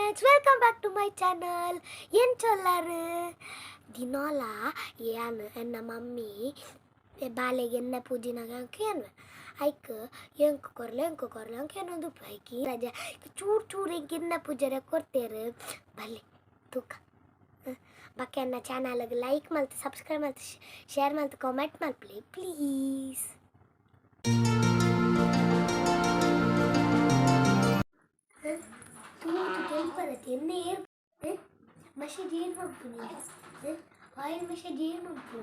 Friends, welcome back to my channel. ಏನು ಚೊಲ್ಲಾರು ದಿನೋಲ ಏನು ಎನ್ನ ಮಮ್ಮಿ ಬಾಲೆಗೆ ಎಣ್ಣೆ ಪೂಜಿನಾಗ ಏನು ಐಕ್ ಎಂಕು ಕೊರ್ಲೆ ಅಂಕೇನೊಂದು ಪೈಕಿ ರಜೆ ಚೂರು ಚೂರು ಎಣ್ಣೆ ಪೂಜೆ ಕೊಡ್ತೇರು ಬಲ್ಲೆ ತೂಕ ಬಾಕಿ ನನ್ನ ಚಾನಲ್ಗೆ ಲೈಕ್ ಮಾಡ್ತು, ಸಬ್ಸ್ಕ್ರೈಬ್ ಮಾಡ್ತು, ಶೇರ್ ಮಾಡ್ತು, ಕಾಮೆಂಟ್ ಮಾಡ್ಲಿ ಪ್ಲೀಸ್. ಎಣ್ಣೆ ಮಸಾಜ್ ಏನು ಮಾಡ್ತು ಆಯಿಲ್ ಮಸಾಜ್ ಏನು ಮಾಡ್ತು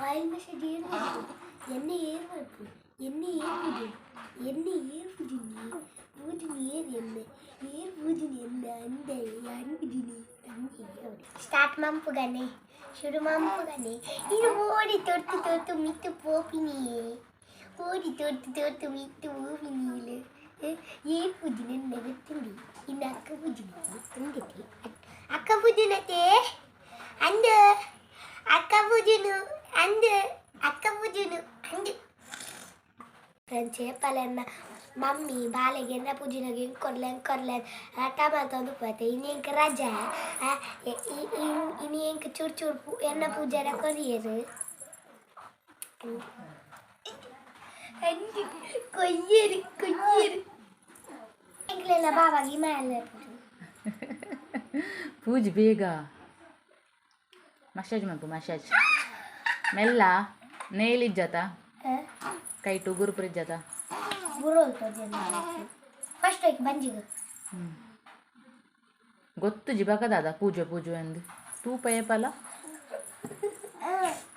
ಆಯಿಲ್ ಮಸಾಜ್ ಏನು ಮಾಡ್ತು ಎಣ್ಣೆ ಏನು ಮಾಡ್ತು ಎಣ್ಣೆ ಏರು ಪೂಜಿನಿ ಏನು ಎಣ್ಣೆ ಏರು ಪೂಜಿನಿ ಎಣ್ಣೆ ಅಂದೆ ಅನ್ಬಿದ್ದೀನಿ ಸ್ಟಾರ್ಟ್ ಮಂಪುಗನೆ ಶುರು ಮಂಪುಗನೆ ಇದು ಓಡಿ ತೊರ್ತು ಮಿತ್ತು ಪೋಪಿನಿಯೇ ಓಡಿ ತೊರ್ತು ಮಿತ್ತು ಪೋಪಿನಿಯೇ ಏನು ಪೂಜಿನ ನೆಗತ್ತಿಂಡಿ ಇನ್ನು ಅಕ್ಕ ಪೂಜಿನತೆ ಅಕ್ಕ ಪೂಜನತೆ ಅಂದು ಅಕ್ಕ ಪೂಜನು ಅಂದು ಫ್ರೆಂಡ್ಸ್ ಏಪಲೆನ್ನ ಮಮ್ಮಿ ಬಾಲೆಗೆ ಎಣ್ಣೆ ಪೂಜೆನಾಗ ಹಿಂಗೆ ಕೊರ್ಲೆ ಆಟ ಮಾತಂದು ಪತ್ತೆ ಇನ್ನು ಹೆಂಗೆ ರಜೆ ಇನ್ನು ಹೆಂಗೆ ಚೂರು ಎಣ್ಣೆ ಪೂಜೆನ ಕೊರಿಯರು ಕೊಯ್ಯರು ಎಂಗ್ಲೆಲ್ಲ ಬಾವಾಗಿ ಮೇಲೆ ಪೂಜೆ ಬೇಗ ಮಸಾಜ್ ಮಾಡ್ಕು ಮಸಾಜ್ ಮೆಲ್ಲ ನೇಲಿಜ್ಜತ ಕೈ ಟುಗುರು ಪ್ರಿಜ್ಜತ ಫಸ್ಟ್ ಬಂಜಿಗ ಗೊತ್ತು ಜಿಬಕದಾದ ಪೂಜೆ ಎಂದು ತೂಪ ಏಪಲ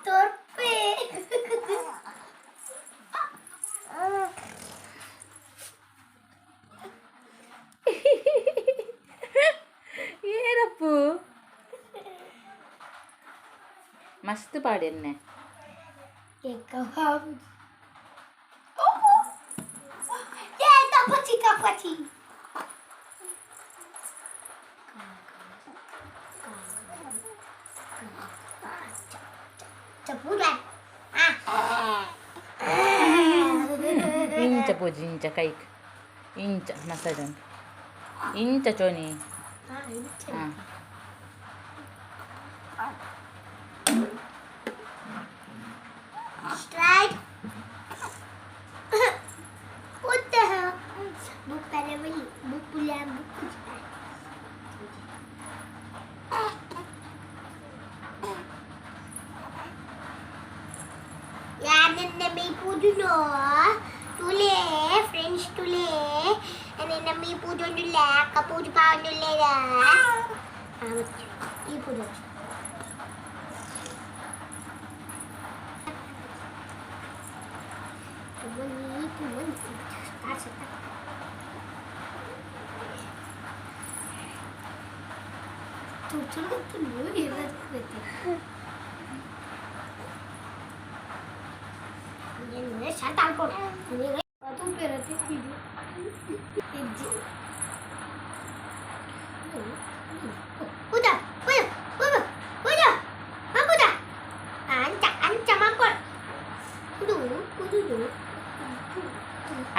ತೊರ್ಪೆ ಏನಪ್ಪು ಮಸ್ತ್ ಪಾಡೆನ್ನೆ ಕಪಾಚಿ ಇಂಚ ಪೂಜೆ ಇಂಚ ಕೈಕ್ ಇಂಚ ಮಸಾಜ್ ಉಂಟು ಇಂಚ ಚೋನಿ ಹಾಂ Strike. What the hell? Book paravali, book pulang, book ya nenne me puduno tule friends tule nenne me pudunula kapuju paunula ಈ pudu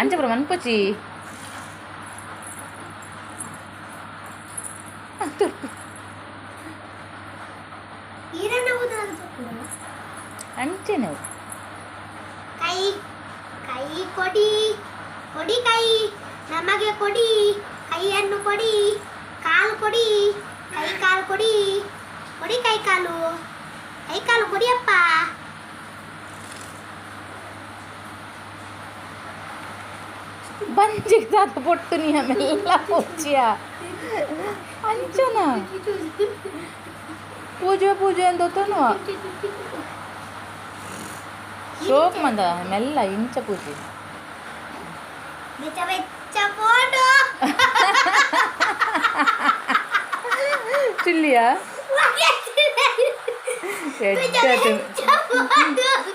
ಅಂಚಪುರ ಮನ್ಪಚಿ ಅಂಚೆನೆ ಕೈ ಕೈ ಕೊಡಿ ಕೈ ನಮಗೆ ಕೊಡಿ ಕೈಯನ್ನು ಕೊಡಿ ಕಾಲು ಕೊಡಿ ಕೈ ಕಾಲು ಕೊಡಿ ಕೈ ಕಾಲು ಕೊಡಿಯಪ್ಪ ಬಂಜಿಗ್ದಾದ ಪೊಟ್ಟು ನೀ ಆಮೆಲ್ಲ ಪೂಜ್ಯ ಅಂಚನ ಪೂಜೆ ಅಂದೋತನು ಶೋಕ್ ಮಂದ ಮೆಲ್ಲ ಇಂಚ ಪೂಜೆ ಫೋಟೋ ಚಿಲ್ಲಿಯಾ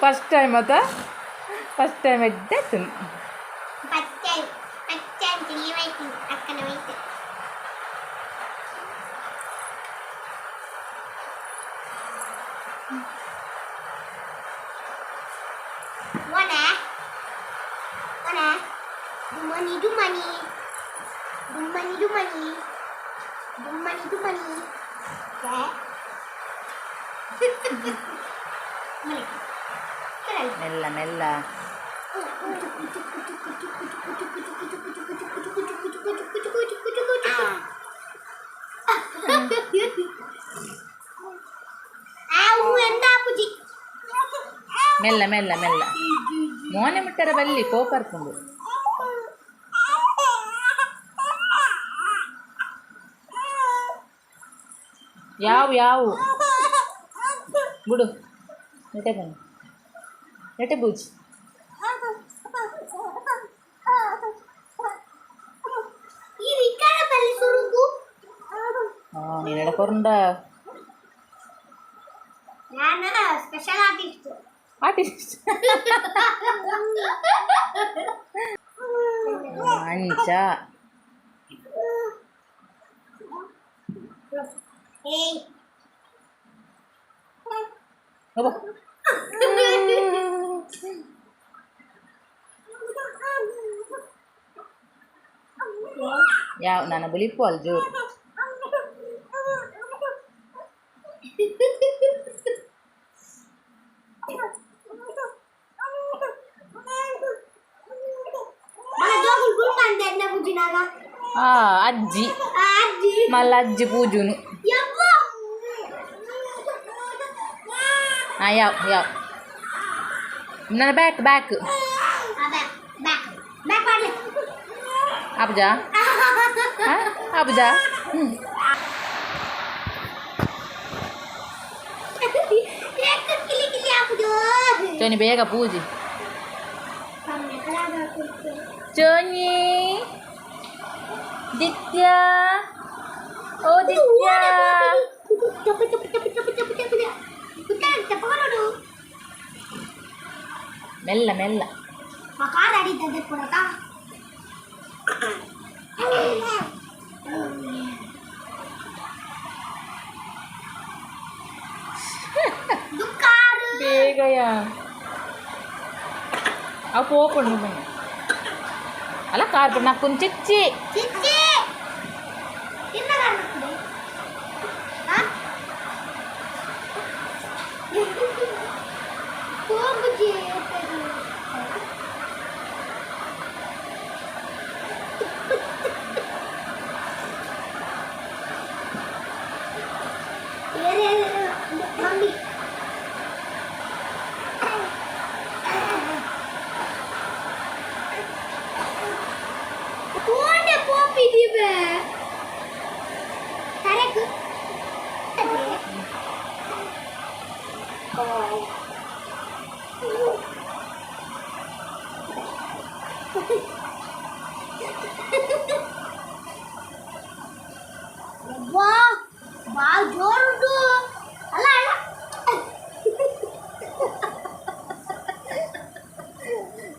ಫಸ್ಟ್ ಟೈಮ್ ಎಡ್ಡಾಯ್ತು ಅಕ್ಕನ ವೈತೆ Dumani ಮೆಲ್ಲ ಮೆಲ್ಲ. ಮೆಲ್ಲ ಮೆಲ್ಲ ಮೆಲ್ಲ. ಮೋನೆ ಮುಟ್ಟರ ಬಲ್ಲಿ ಕೋಪರ್ಕೊಂಡು. ಯಾವು ಬಿಡು. ನೆಟೆ ಬನ್ನಿ, ನೆಟೆ ಬೂಜಿ. ನೀನು ಎಡಕೊಂಡ ಸ್ಪೆಷಲ್ ಆರ್ಟಿಸ್ಟ್. ಮಂಚ ಯಾವ ನನ್ನ ಬುಲಿಪ್ಪು ಅಲ್ಲಿ ಜೋರು. అజ్జి మళ్ళీ అజ్జి పూజును యావ్ నా బ్యాక్ అబ్జా చోని ಬೇಗ పూజి. చోని ದಿತ್ಯ, ಓ ದಿತ್ಯ, ಮೆಲ್ಲ ಮೆಲ್ಲ. ಬೇಗಯಾ ಅವು పోకుండా బన్నీ అలా కార్పు నాకు కొంచెం చిచ్చి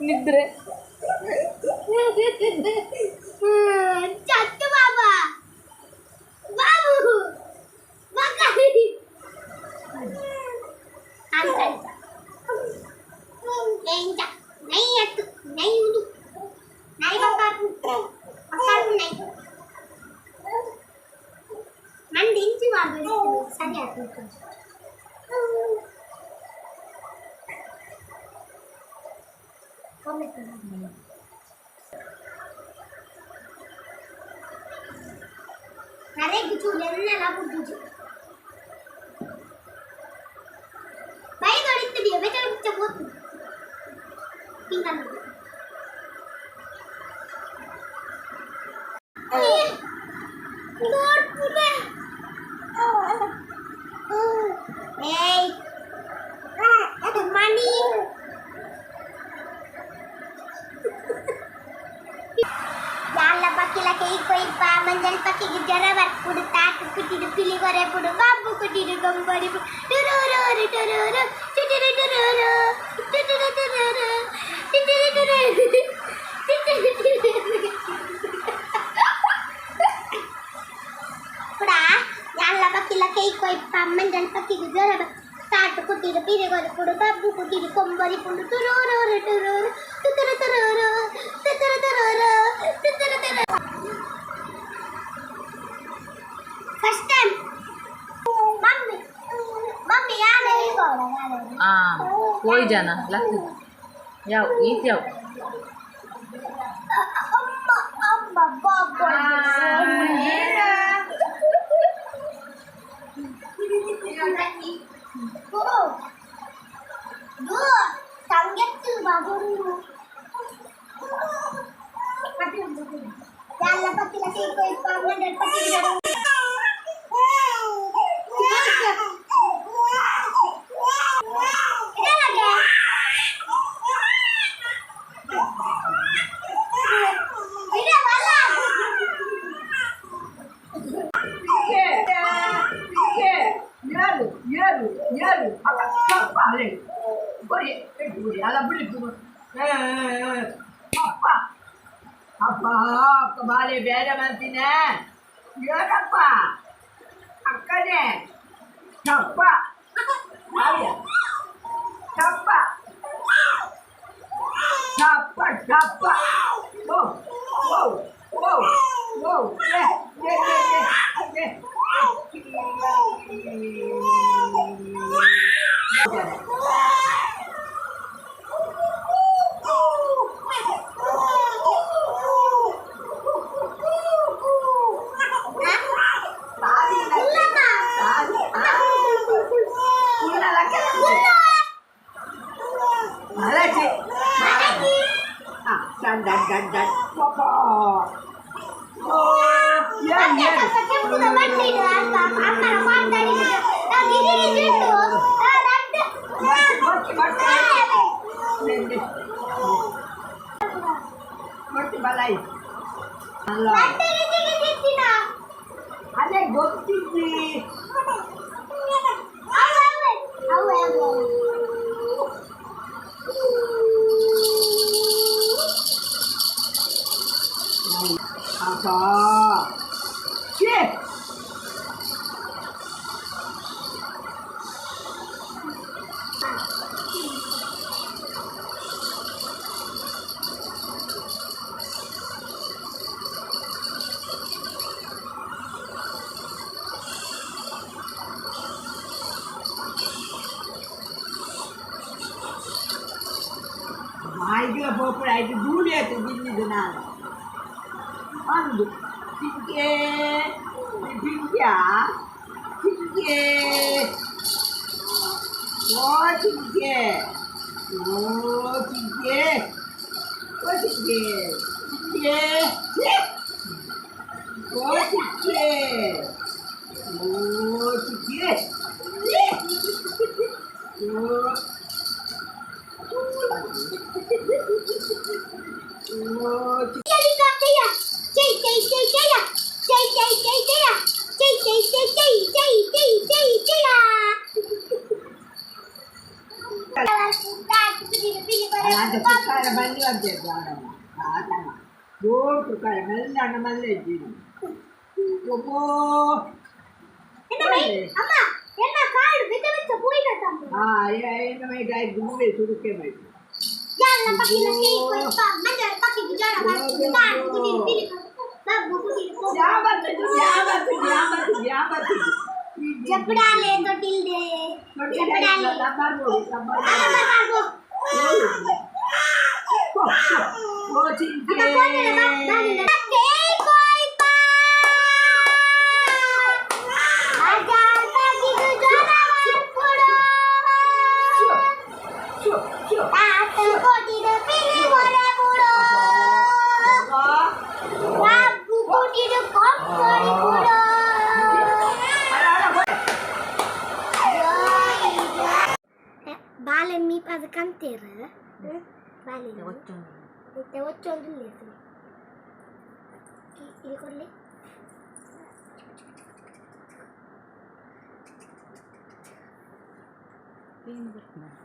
నిద్రే చట్టు బాబా బాబు మండించి వాళ్ళు సరి అవుతుంది. Karek gitu, jadi aku gitu. Baik kalau itu dia, betul cabut. Tinggal. Keluar punya. Hey, ada money. Janganlah pakai lagi ikut menjal pakai gejarabat pudu tak kudu pilih gore pudu babu kudu gambari tururu tururu tururu tururu puda janganlah pakai lagi ikut menjal pakai gejarabat tak kudu pilih gore pudu babu kudu gambari pudu tururu tururu tururu tururu tururu tururu कोई जाना लग जाओ ईद जाओ Amma baba. Bu, sangat tu babu. Jangan pakai lagi kau paman dan pakai dia. apa kembali biada mantina apa akane siapa Ayo siapa siapa wow wow wow wow dan papa oh ya ya Sudah mati dah, apa mati ni? Dah gini tu, dah ada. mati balai Allah Mati ni na. ada gotti ni Awe. apa shit Maigla popura itu dulu ya tuh gini dengan Andu tinggi ya tinggi oh tinggi oh tinggi oh tinggi tinggi oh tinggi oh tinggi oh oh Jadi kata ya. Cai. ada perkara banyak aja jangan ada dua perkara mana lagi Bobo Amma, என்ன கால் விட்டு விட்டு போயிட்டு தம்பி. ya ini mereka dulu suruh kemai Jangan pakai lagi kuipa, mana pakai gejala kan kudu pilih. Babu kudu. Jabat. Jepdale totil de. Jepdale. Sabar bu. Babu. Oh, cinta. Apa kau ni nak bagi? Pakai kuipa. Ajar pakai gejala kudu. Aku kudu pilih mana kudu. Babu kudu kompor kudu. Balen mi pada kantir. Balen. Te occhio delle. Ini korle. ada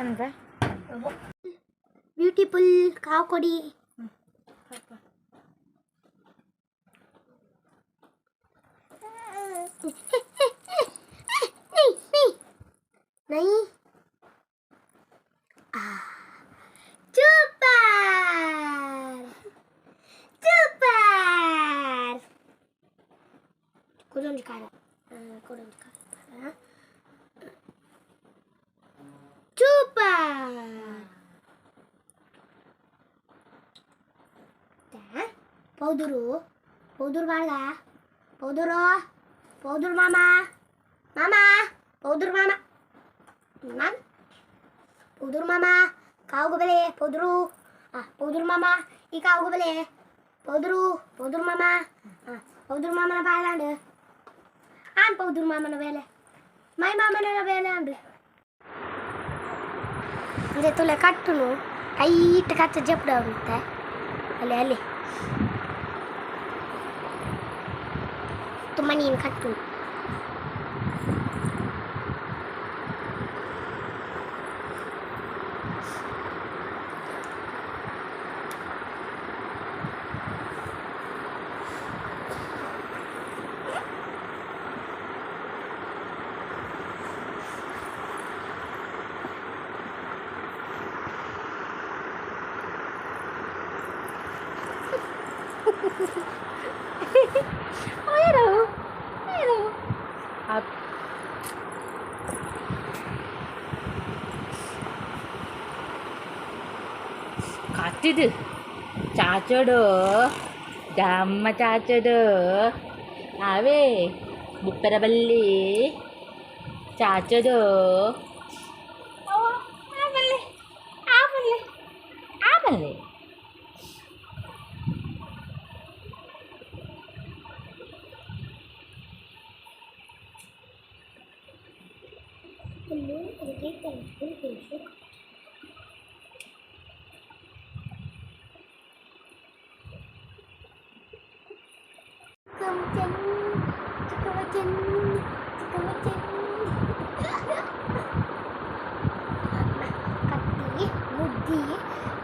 ಅಂತ beautiful ಕಾವು ಕೊಡಿ. नहीं super kurang dikali super powder baga powder mama powder mama powder mama kau go bele powder mama I kau go bele powder mama na bailande an powder mama na bele my mama na bele and inde tole kattunu tight katta jepda unte ale tumma neen kattunu Hello. කටිද චාචඩෝ ධම්ම චාචඩෝ ආවේ බුප්පරබල්ලි චාචඩෝ ආබල්ලි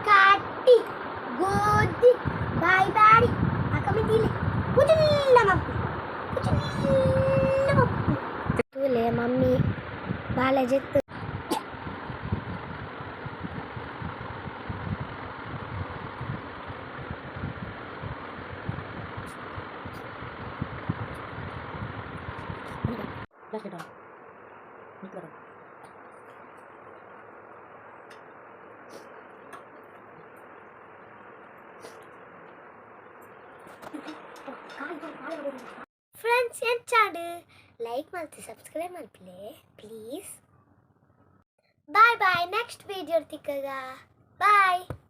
Kati, godi, bye-bye. Aku mentile. Kucilla mampu. Tule mami bala jettu. Friends, enchadu like malti subscribe malpile please. Bye bye, next video tikkaga. Bye.